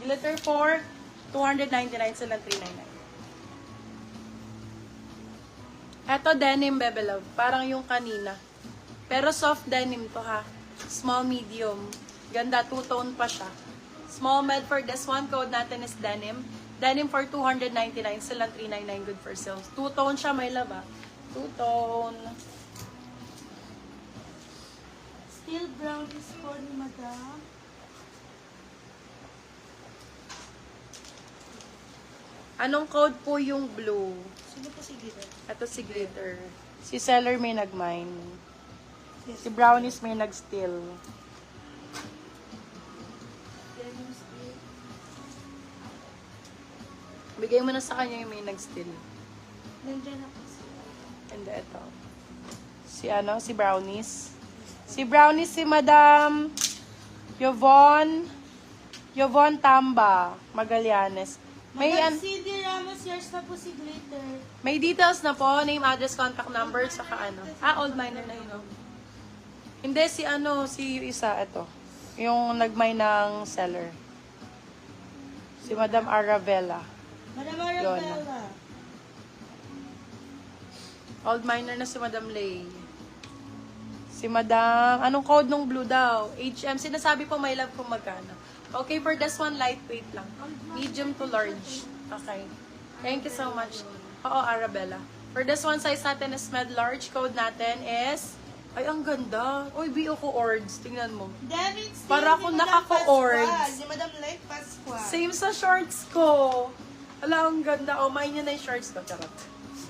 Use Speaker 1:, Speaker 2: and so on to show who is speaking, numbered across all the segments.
Speaker 1: Glitter for 299 sila 399. Eto denim, bebe love. Parang yung kanina. Pero soft denim to ha. Small, medium. Ganda, two-tone pa siya. Small med for this one. Code natin is denim. Denim for 299 sila 399. Good for sales. Two-tone siya, my love ha. Two-tone.
Speaker 2: Still brown is for ni madam.
Speaker 1: Anong code po yung blue?
Speaker 2: Sino po si Glitter?
Speaker 1: Ito si Glitter. Si Seller may nag-mine. Si Brownies may nag-steal.
Speaker 2: Denim still.
Speaker 1: Bigay mo na sa kanya yung may nag-steal.
Speaker 2: Nandiyan na po siya.
Speaker 1: And ito. Si Brownies. Si Brownies, si Madam Yvonne Tamba Magallanes.
Speaker 2: Madam CD Ramos, yours na po si Glitter.
Speaker 1: May details na po, name, address, contact number, saka ano. Old miner na yun. Hindi, si isa, ito. Yung nag-mine ng seller. Si Madam Arabella.
Speaker 2: Madam Arabella.
Speaker 1: Old miner na si Madam Lay. Si Madam, anong code nung blue daw? HM, sinasabi po my love kung magkano. Okay, for this one, lightweight lang. Medium to large. Okay. Thank you so much. Oo, Arabella. For this one, size natin is med large. Code natin is, ay, ang ganda. Uy, BO ko ords. Tingnan mo.
Speaker 2: David still
Speaker 1: Para ako naka-co-ords.
Speaker 2: Si Madam Light Pasqua.
Speaker 1: Same sa shorts ko. Ala, ang ganda. O, main nyo na yung shorts ko. Charot.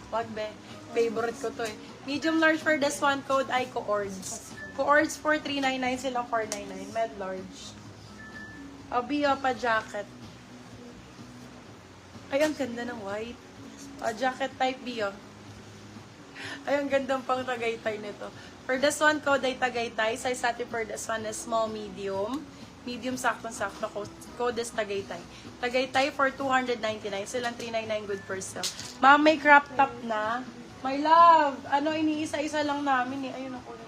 Speaker 1: Wag, be. Favorite ko to eh. Medium large for this one, code ay co-ords. Co-ords for 399 silang 499. Med large. O, BO pa jacket. Ay, ang ganda ng white. O, jacket type BO. Ay, ang gandang pang Tagaytay nito. For this one, code ay Tagaytay. Size natin for this one is small, medium. Medium, sakto-sakto. Code is Tagaytay. Tagaytay for 299. Silang 399 good for sale. Ma'am, may crop top na. My love, ano, iniisa-isa lang namin eh. Ayun ako.